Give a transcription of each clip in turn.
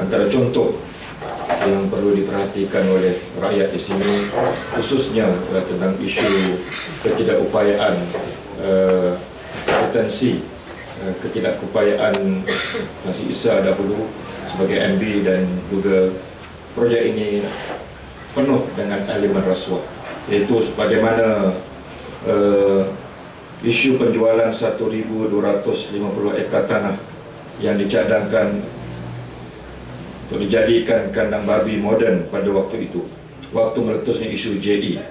Antara contoh yang perlu diperhatikan oleh rakyat di sini khususnya tentang isu ketidakupayaan kompetensi ketidakupayaan Nasir Issa dahulu sebagai MB dan juga projek ini penuh dengan elemen rasuah, iaitu bagaimana isu penjualan 1,250 ekar tanah yang dicadangkan untuk dijadikan kandang babi moden pada waktu itu, waktu meletusnya isu JE.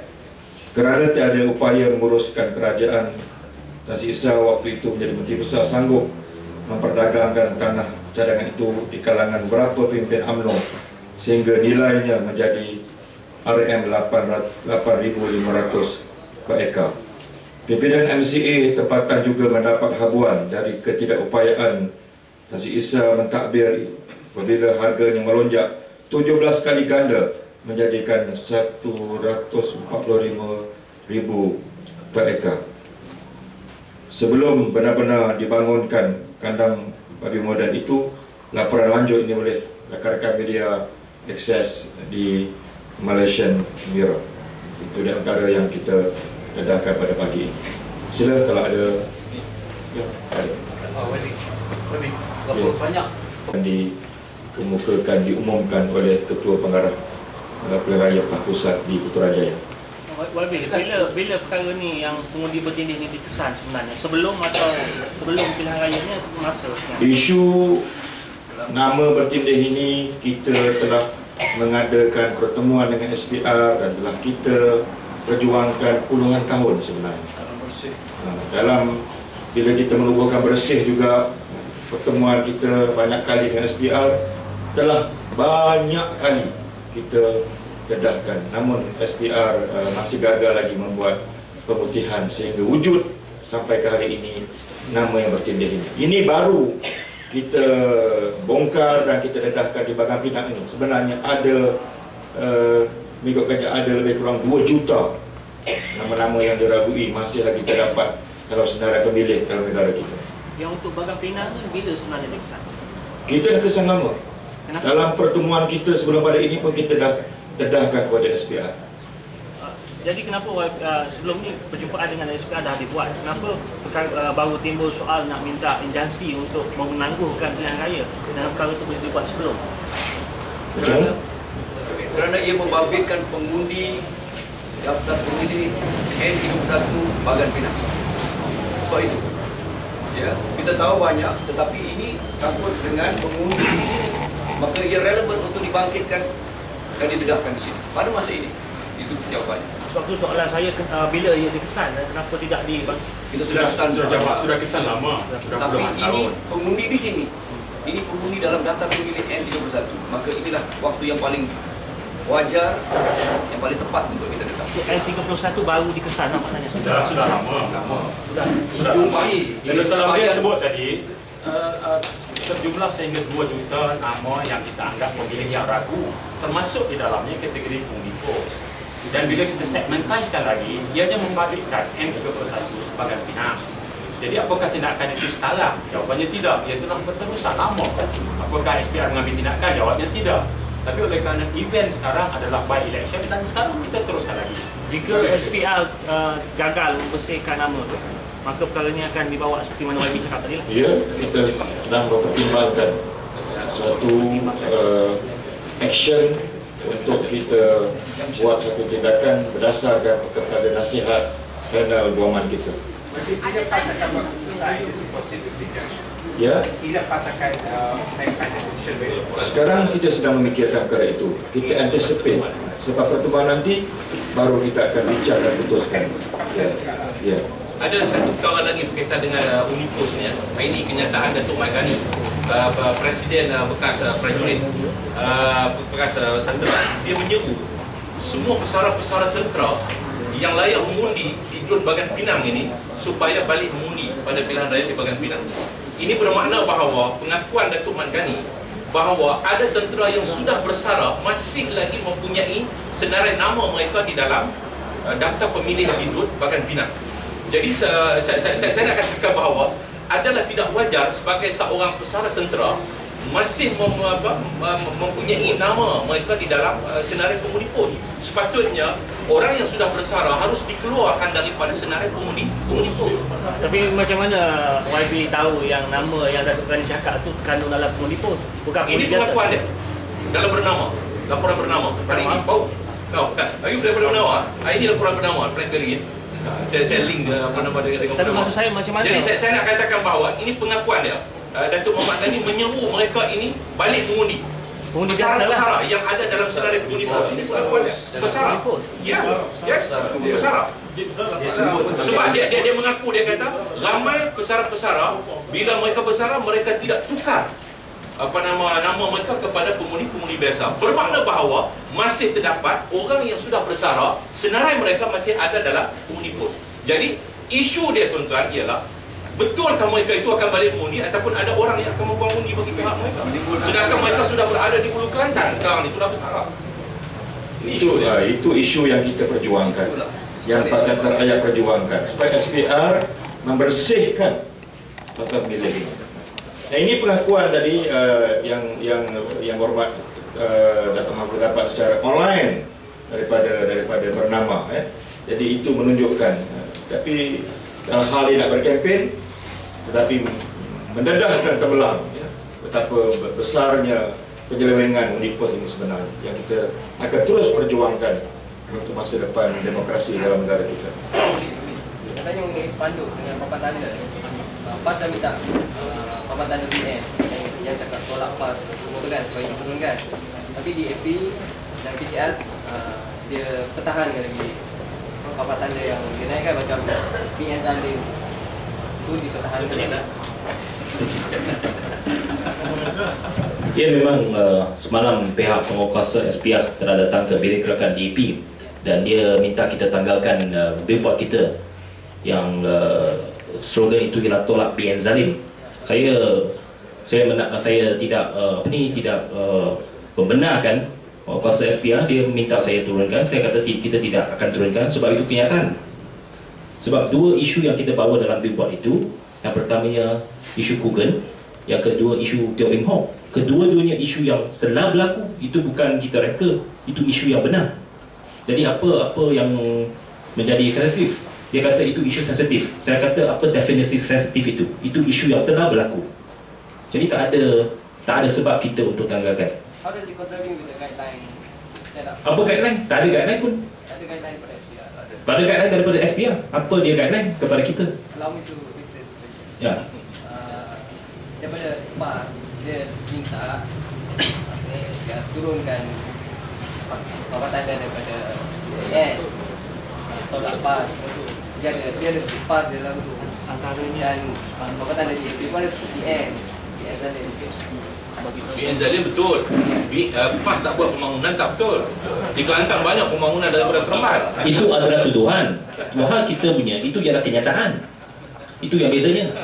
Kerana tiada upaya menguruskan kerajaan, Nasir Issa waktu itu menjadi Menteri Besar sanggup memperdagangkan tanah cadangan itu di kalangan beberapa pemimpin UMNO sehingga nilainya menjadi RM8,500 per ekar. Pimpinan MCA tempatan juga mendapat habuan dari ketidakupayaan Nasir Issa mentadbir apabila harganya melonjak 17 kali ganda menjadikan RM145,000 per ekar. Sebelum benar-benar dibangunkan kandang babi moden itu, laporan lanjut ini oleh rakan-rakan media akses di Malaysian Mirror. Itu di antara yang kita dedahkan pada pagi ini. Sila kalau ada. Ya, ada. Banyak dikemukakan, diumumkan oleh Ketua Pengarah Pilihan Raya Pusat di Putrajaya. Bila perkara ni yang pengundi bertindih ni dikesan sebenarnya? Sebelum atau sebelum pilihan rayanya masa? Isu nama bertindih ini kita telah mengadakan pertemuan dengan SPR dan telah kita perjuangkan puluhan tahun sebenarnya. Dalam bila kita menubuhkan bersih juga, pertemuan kita banyak kali dengan SPR, telah banyak kali kita dedahkan, namun SPR masih gagal lagi membuat pemutihan sehingga wujud sampai ke hari ini nama yang bertindih ini. Ini baru kita bongkar dan kita dedahkan di Bagan Pinang ini. Sebenarnya ada mengikut kerja ada lebih kurang 2 juta nama-nama yang diragui masih lagi terdapat dalam senarai pemilih dalam negara kita. Yang untuk Bagan Pinang ni bila sebenarnya dikesan? Kita dah kesan lama. Kenapa? Dalam pertemuan kita sebelum pada ini pun kita dah dedahkan kepada SPR. Jadi kenapa sebelum ni perjumpaan dengan SPR dah dibuat? Kenapa baru timbul soal nak minta injansi untuk menangguhkan pilihan raya dan perkara itu boleh dibuat sebelum? Kerana ia membabitkan pengundi daftar pemilih N31 Bagan Pinang. Sebab itu, ya, kita tahu banyak, tetapi ini sangkut dengan pengundi di sini, maka ia relevan untuk dibangkitkan dan didedahkan di sini pada masa ini. Itu jawapannya. Sebab itu soalan saya, bila ia dikesan dan kenapa tidak kita sudah jawab, sudah kesan lama. Tapi ini pengundi di sini. Ini pengundi dalam daftar pemilih N31. Maka inilah waktu yang paling wajar, yang paling tepat untuk kita dedah. N31 baru dikesan maknanya. Sudah lama. Sudah lama. Dan salah dia sebut tadi terjumlah sehingga 2 juta nama yang kita anggap pemilih yang ragu, termasuk di dalamnya kategori pengiko. Dan bila kita segmentiskan lagi, ianya membabitkan N31 Bagan Pinang. Jadi apakah tindakan itu sekarang? Jawapannya tidak. Ia telah berterusan lama. Apakah SPR mengambil tindakan? Jawabnya tidak. Tapi oleh kerana event sekarang adalah by election dan sekarang kita teruskan lagi. Jika SPR gagal membersihkan nama itu, maka perkara ini akan dibawa seperti mana YB cakap tadi? Ya, kita sedang mempertimbangkan suatu action untuk kita buat satu tindakan berdasarkan kepada nasihat panel guaman kita. Ya. Sekarang kita sedang memikirkan perkara itu. Kita anticipate. Sebab pertemuan nanti baru kita akan bincang dan putuskan. Ya. Ada satu perkara lagi berkaitan dengan UNIPOS ni. Ini kenyataan Datuk Mat Ghani, Presiden bekas prajurit, bekas tentera. Dia menyeru semua pesara-pesara tentera yang layak mengundi di Dun Bagan Pinang ini supaya balik mengundi pada pilihan raya di Bagan Pinang. Ini bermakna bahawa pengakuan Datuk Mat Ghani bahawa ada tentera yang sudah bersara masih lagi mempunyai senarai nama mereka di dalam daftar pemilih di Dun Bagan Pinang. Jadi saya nak katakan bahawa adalah tidak wajar sebagai seorang pesara tentera masih mempunyai nama mereka di dalam senarai pengundi pos. Sepatutnya orang yang sudah bersara harus dikeluarkan daripada senarai pengundi pos. Tapi macam mana YB tahu yang nama yang Datuk Rani cakap tu terkandung dalam pengundi pos? Bukan Ini pengakuan dia dalam bernama, laporan bernama. Hari ini kau Ayub daripada bernama. Hari ini laporan bernama BlackBerry. Saya link apa nama dengan Tapi bernama. maksud saya macam mana? Jadi saya nak katakan bahawa ini pengakuan dia. Datuk Muhammad Ghani menyeru mereka ini balik mengundi. Pengundi Pesara-pesara yang ada dalam senarai pengundi pos. Ini pengakuan dia. Pesara. Ya, yes, pesara. Sebab dia mengaku, dia kata ramai pesara-pesara bila mereka bersara mereka tidak tukar nama mereka kepada pengundi biasa. Bermakna bahawa masih terdapat orang yang sudah bersara, senarai mereka masih ada dalam pengundi pos. Jadi isu dia tuan-tuan ialah betulkah mereka itu akan balik mengundi ataupun ada orang yang akan membuang undi bagi pihak mereka. Sedangkan mereka sudah berada di Hulu Kelantan sekarang ni, sudah bersara. Itu isu yang kita perjuangkan, yang Pakatan Rakyat perjuangkan, supaya SPR membersihkan daftar pemilih ini. Nah, ini pengakuan tadi yang hormat Datuk Mahfud dapat secara online daripada bernama. Jadi itu menunjukkan. Tapi dalam hal ini nak berkempen, tetapi mendedahkan tebelang betapa besarnya penyelewengan undi pos ini sebenarnya yang kita akan terus perjuangkan untuk masa depan demokrasi dalam negara kita. Katanya mengenai spanduk dengan papan tanda. PAS dah minta papan tanda BN yang cakap tolak PAS semua kan supaya diturunkan. Tapi di AP dan PTR dia pertahankan lagi papan tanda yang dia naikkan macam BN Salim tu dipertahankan. Dia memang semalam pihak penguasa SPR telah datang ke bilik rakan DAP dan dia minta kita tanggalkan billboard kita yang slogan itu ialah tolak BN Zalim. Saya tidak membenarkan kuasa SPR. Dia minta saya turunkan. Saya kata kita tidak akan turunkan sebab itu kenyataan. Sebab dua isu yang kita bawa dalam billboard itu, yang pertamanya isu Kugan, yang kedua isu Teo Beng Hok. Kedua-duanya isu yang telah berlaku. Itu bukan kita reka, itu isu yang benar. Jadi apa yang menjadi sensitif? Dia kata itu isu sensitif. Saya kata apa definisi sensitif itu? Itu isu yang telah berlaku. Jadi tak ada sebab kita untuk tanggalkan. How does it contribute with the guideline set up? Apa guideline? Tak ada guideline pun. Tak ada guideline pada SPR. Tak ada guideline daripada SPR. Apa dia guideline kepada kita? Allow me to rephrase. Ya. Daripada PAS dia minta SPR turunkan papan tanda daripada BN tolak PAS. Dia ada PAS dalam tu Antaranya dan papan tanda di AP pun ada BN Zalim. BN Zalim betul. PAS tak buat pembangunan tak betul. Di Kelantan banyak pembangunan daripada Seremban. Itu adalah tuduhan. Tuduhan kita punya itu ialah kenyataan. Itu yang bezanya.